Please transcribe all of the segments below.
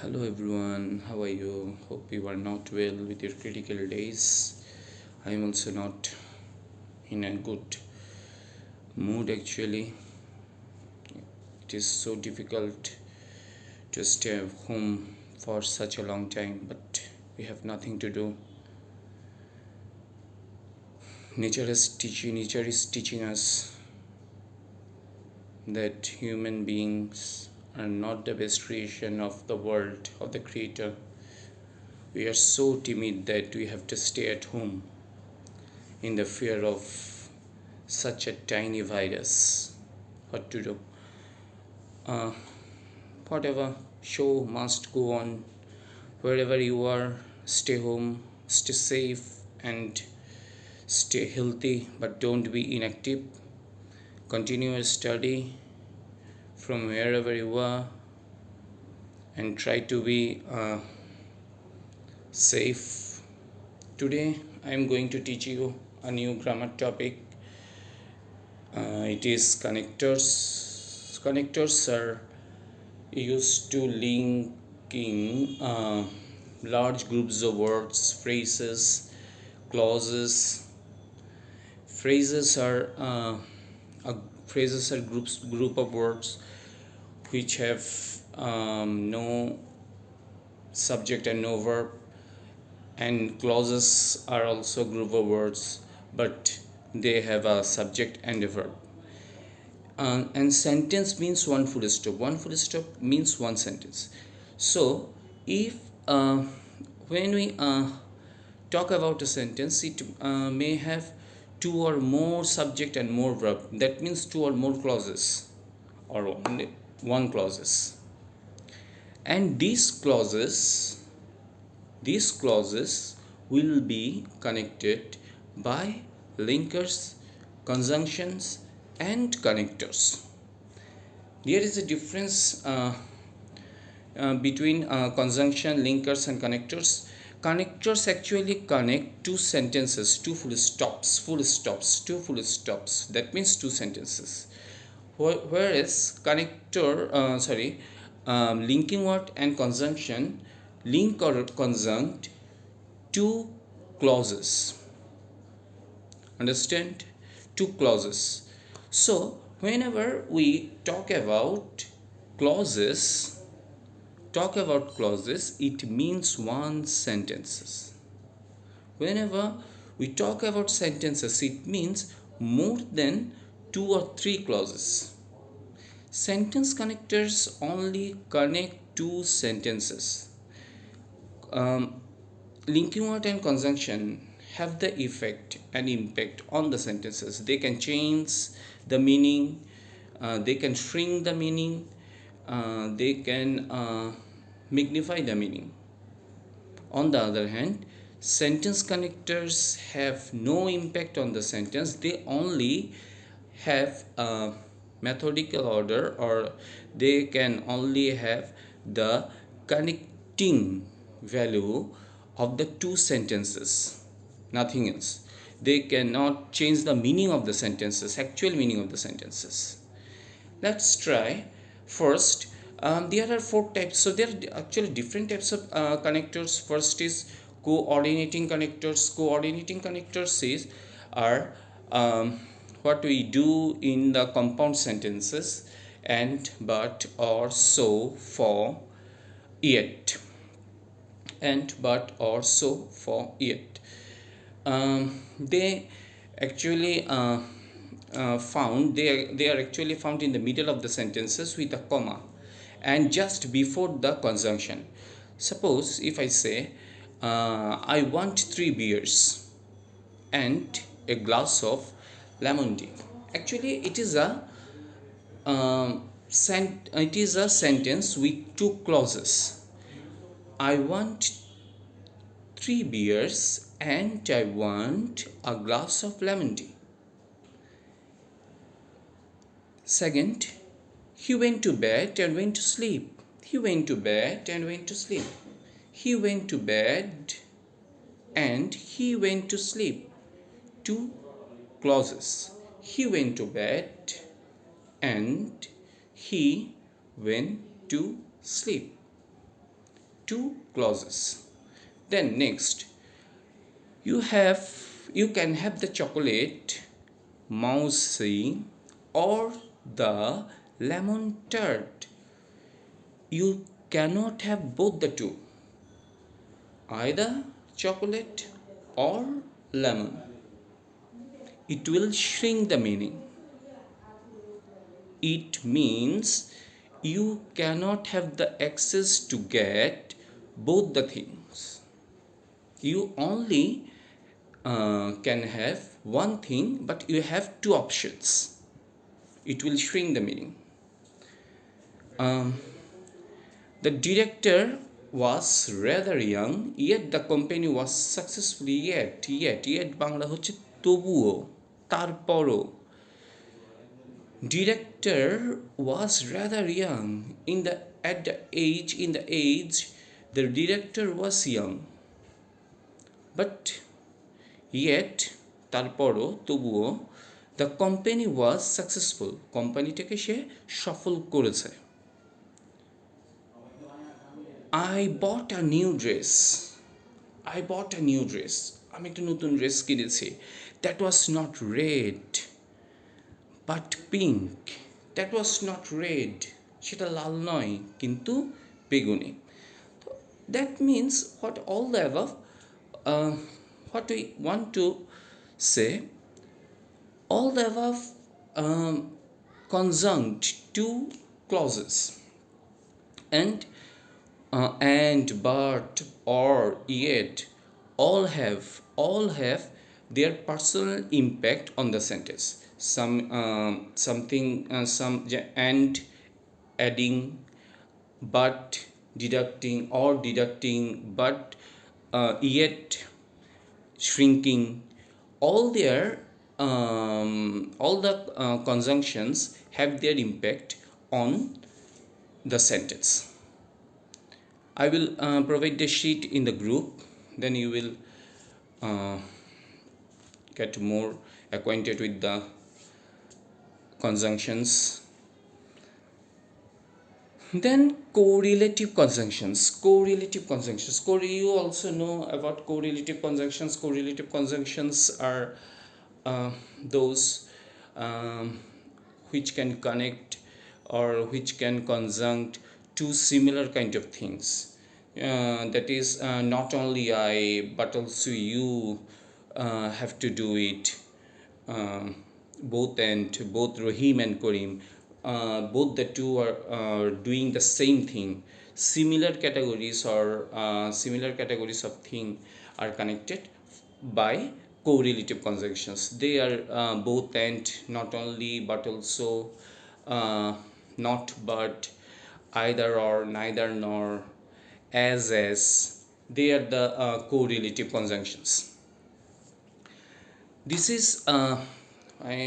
Hello everyone, how are you? Hope you are not well with your critical days. I am also not in a good mood actually. It is so difficult to stay home for such a long time, but we have nothing to do. Nature is teaching us that human beings are not the best creation of the world, of the creator. We are so timid that we have to stay at home in the fear of such a tiny virus. What to do? uh, Whatever, show must go on. Wherever you are, stay home, stay safe, and stay healthy, but don't be inactive. Continue your study from wherever you are and try to be safe. Today I am going to teach you a new grammar topic. It is connectors. Connectors are used to linking large groups of words, phrases, clauses. Phrases are a, phrases are group of words which have no subject and no verb, and clauses are also group of words, but they have a subject and a verb. And sentence means one full stop. One full stop means one sentence. So if when we talk about a sentence, it may have two or more subject and more verb. That means two or more clauses or only one clauses. And these clauses will be connected by linkers, conjunctions, and connectors. There is a difference between conjunction, linkers, and connectors. Connectors actually connect two sentences, two full stops, two full stops. That means two sentences. Whereas linking word and conjunction link or conjunct two clauses. Understand? Two clauses. So whenever we clauses talk about clauses, it means one sentences. Whenever we talk about sentences, it means more than two or three clauses. Sentence connectors only connect two sentences. Linking word and conjunction have the effect and impact on the sentences. They can change the meaning, they can shrink the meaning, they can magnify the meaning. On the other hand, sentence connectors have no impact on the sentence. They only have a methodical order, or they can only have the connecting value of the two sentences, nothing else. They cannot change the meaning of the sentences, actual meaning of the sentences. Let's try. First, there are four types. So there are actually different types of connectors. First is coordinating connectors. Coordinating connectors are what we do in the compound sentences: and, but, or, so, for, yet. And, but, or, so, for, yet. They actually they are actually found in the middle of the sentences with a comma and just before the conjunction. Suppose if I say I want 3 beers and a glass of lemon tea. Actually it is a sentence with two clauses. I want 3 beers and I want a glass of lemon tea. Second, he went to bed and went to sleep. He went to bed and went to sleep. He went to bed and he went to sleep. Two clauses. He went to bed and he went to sleep. two clauses. Then next, you can have the chocolate mousy or the lemon tart. You cannot have both the two, either chocolate or lemon. It will shrink the meaning. It means you cannot have the access to get both the things. You only can have one thing, but you have two options. It will shrink the meaning. Um, the director was rather young, yet the company was successfully yet Bangla হচ্ছে তবুও তারপরও. Director was rather young in the age the director was young, but yet তারপরও তবুও the company was successful, কোম্পানিটাকে সে সফল করেছে. I bought a new dress. আমি একটা নতুন ড্রেস কিনেছি. That was not red but pink. That was not red, সেটা লাল নয় কিন্তু বেগুনি. That means what we want to say, all the above conjunct two clauses, and but or yet all have their personal impact on the sentence. Some and adding, but deducting, or deducting but yet shrinking, all the conjunctions have their impact on the sentence. I will provide the sheet in the group, then you will get more acquainted with the conjunctions. Then correlative conjunctions. You also know about correlative conjunctions. Correlative conjunctions are those which can connect or which can conjunct two similar kind of things. That is, not only I but also you have to do it. Both Rahim and Karim, both the two are doing the same thing. Similar categories of thing are connected by correlative conjunctions. They are both and, not only but also, not but, either or, neither nor, as. They are the correlative conjunctions. This is I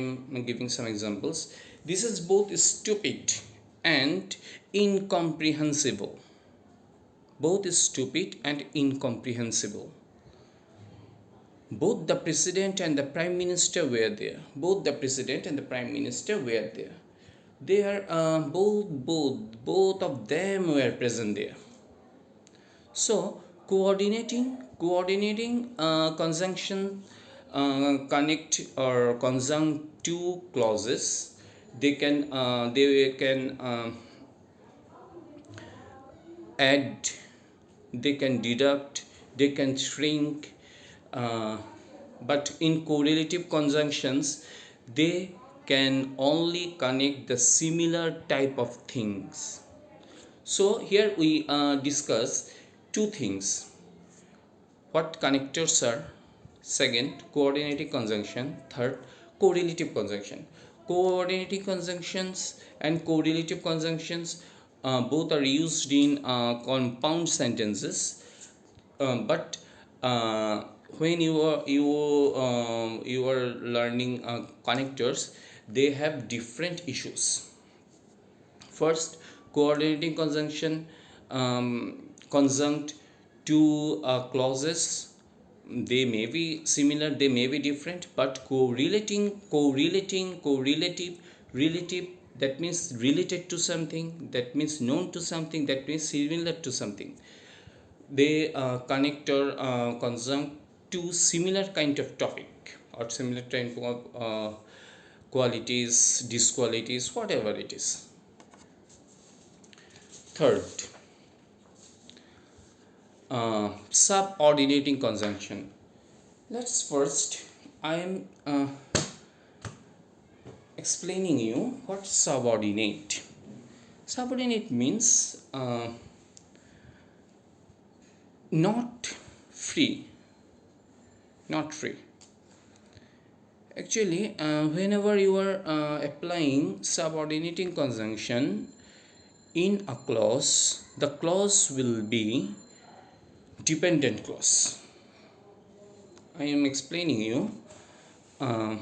am giving some examples. This is both stupid and incomprehensible. Both the president and the prime minister were there. They are both of them were present there. So coordinating conjunction connect or conjunct two clauses. They can add, they can deduct, they can shrink, but in correlative conjunctions they can only connect the similar type of things. So here we discuss two things. What connectors are? Second, coordinating conjunction. Third, correlative conjunction. Coordinating conjunctions and correlative conjunctions both are used in compound sentences, but when you are learning connectors, they have different issues. First, coordinating conjunction conjunct two clauses. They may be similar, they may be different, but relative, that means related to something, that means known to something, that means similar to something. they connect or conjunct to similar kind of topic or similar kind of qualities, disqualities, whatever it is. Third, subordinating conjunction. Let's first, I am explaining you what subordinate. Subordinate means not free, not free. Actually, whenever you are applying subordinating conjunction in a clause, the clause will be dependent clause. I am explaining you. Uh,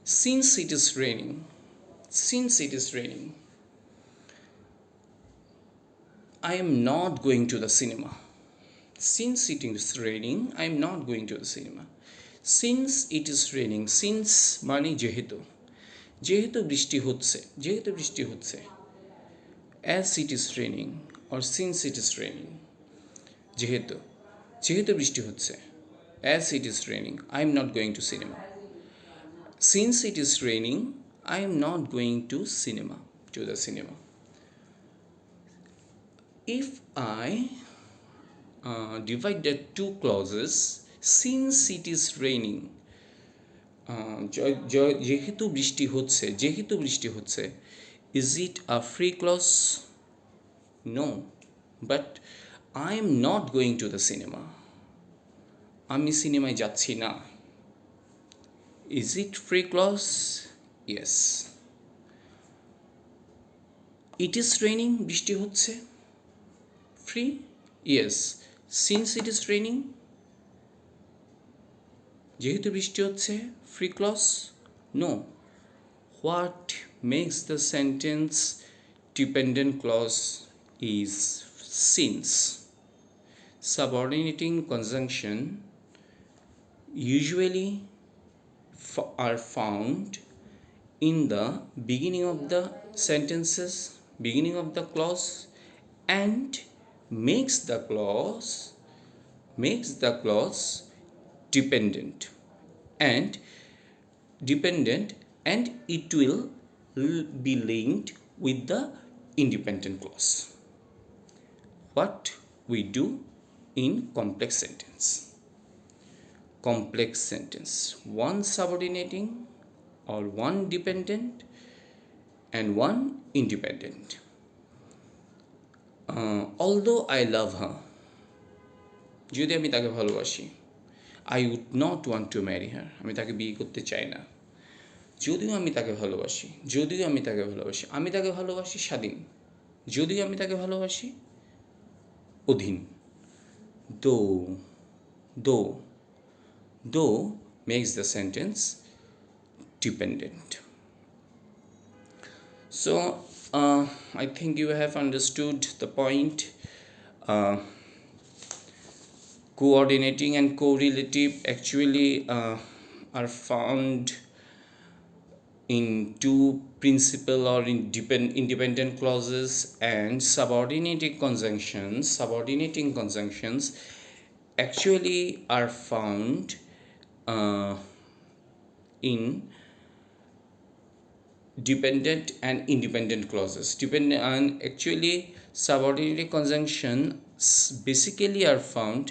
since it is raining, since it is raining, I am not going to the cinema. Since it is raining, I am not going to the cinema. Since it is raining, since মানে যেহেতু, যেহেতু বৃষ্টি হচ্ছে, যেহেতু বৃষ্টি হচ্ছে, as it is raining or since it is raining, যেহেতু, যেহেতু বৃষ্টি হচ্ছে, as it is raining, I am not going to cinema. Since it is raining, I am not going to cinema, to the cinema. If I divide the two clauses, since it is raining, যেহেতু বৃষ্টি হচ্ছে, যেহেতু বৃষ্টি হচ্ছে, is it a free clause? No, but I am not going to the cinema. আমি সিনেমায় যাচ্ছি না. Is it free clause? Yes. It is raining, বৃষ্টি হচ্ছে. Free? Yes. Since it is raining, যেহেতু বৃষ্টি হচ্ছে, free clause? No. What makes the sentence dependent clause is since. Subordinating conjunction usually are found in the beginning of the sentences, beginning of the clause, and makes the clause dependent and it will be linked with the independent clause. What we do in complex sentence. Complex sentence, one subordinating or one dependent and one independent. Although I love her, যদি আমি তাকে ভালোবাসি, I would not want to marry her, আমি তাকে বিয়ে করতে চাই না. যদিও আমি তাকে ভালোবাসি, যদিও আমি তাকে ভালোবাসি, আমি তাকে ভালোবাসি স্বাধীন, যদিও আমি তাকে ভালোবাসি অধীন. Though makes the sentence dependent. So I think you have understood the point. Coordinating and correlative actually are found in two principal or independent clauses, and subordinating conjunctions actually are found in dependent and independent clauses. Dependent and actually subordinating conjunctions basically are found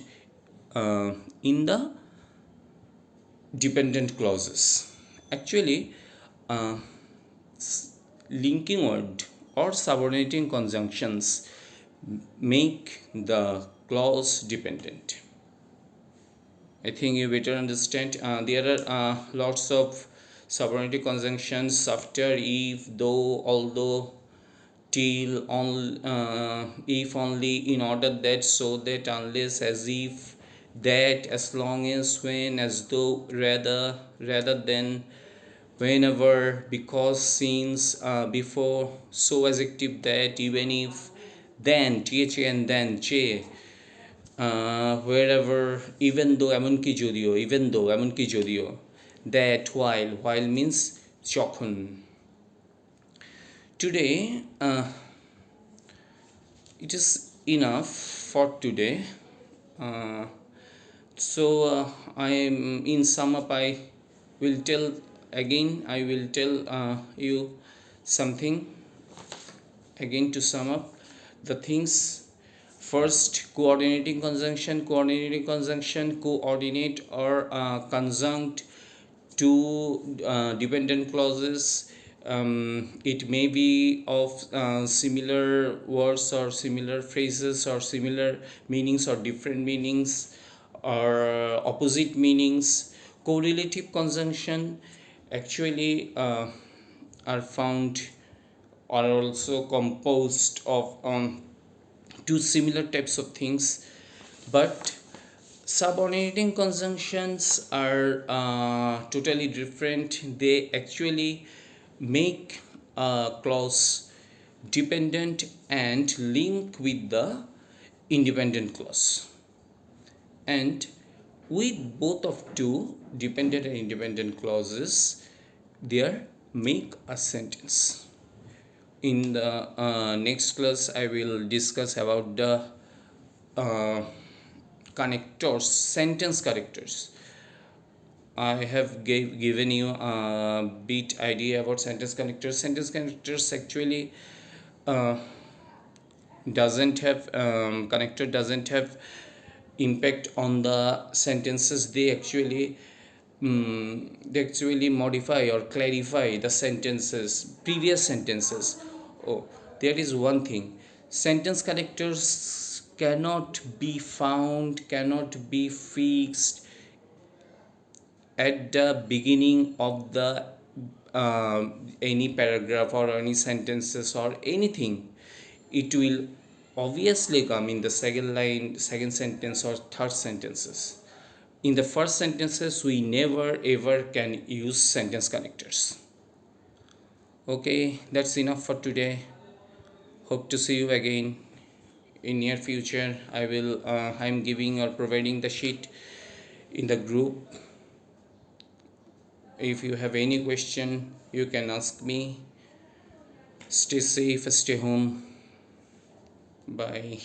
in the dependent clauses. Actually linking word or subordinating conjunctions make the clause dependent. I think you better understand. There are lots of subordinating conjunctions after if, though, although, till, on, if, only, in order that, so that, unless, as if, that, as long as, when, as though, rather than, whenever, because, since, before, so adjective that, even if, then, tha and then, che, wherever, even though, এমনকি যদিও, even though, এমনকি যদিও, that, while means যখন. Today it is enough for today. I am in sum up, will tell I will tell you something again to sum up the things. First, coordinating conjunction coordinate or conjunct two dependent clauses. It may be of similar words or similar phrases or similar meanings or different meanings or opposite meanings. Correlative conjunction actually are found are also composed of two similar types of things, but subordinating conjunctions are totally different. They actually make a clause dependent and link with the independent clause, and with both of two dependent and independent clauses there make a sentence. In the next class I will discuss about the uh, connectors, sentence connectors. I have given you a bit idea about sentence connectors. Sentence connectors actually uh, doesn't have connector doesn't have impact on the sentences. They actually modify or clarify the sentences, previous sentences. Oh, there is one thing. Sentence connectors cannot be found, cannot be fixed at the beginning of the any paragraph or any sentences or anything. It will obviously come in the second line, second sentence or third sentences. In the first sentences we never ever can use sentence connectors. Okay, that's enough for today. Hope to see you again in near future. I'm giving or providing the sheet in the group. If you have any question you can ask me. Stay safe, stay home. Bye.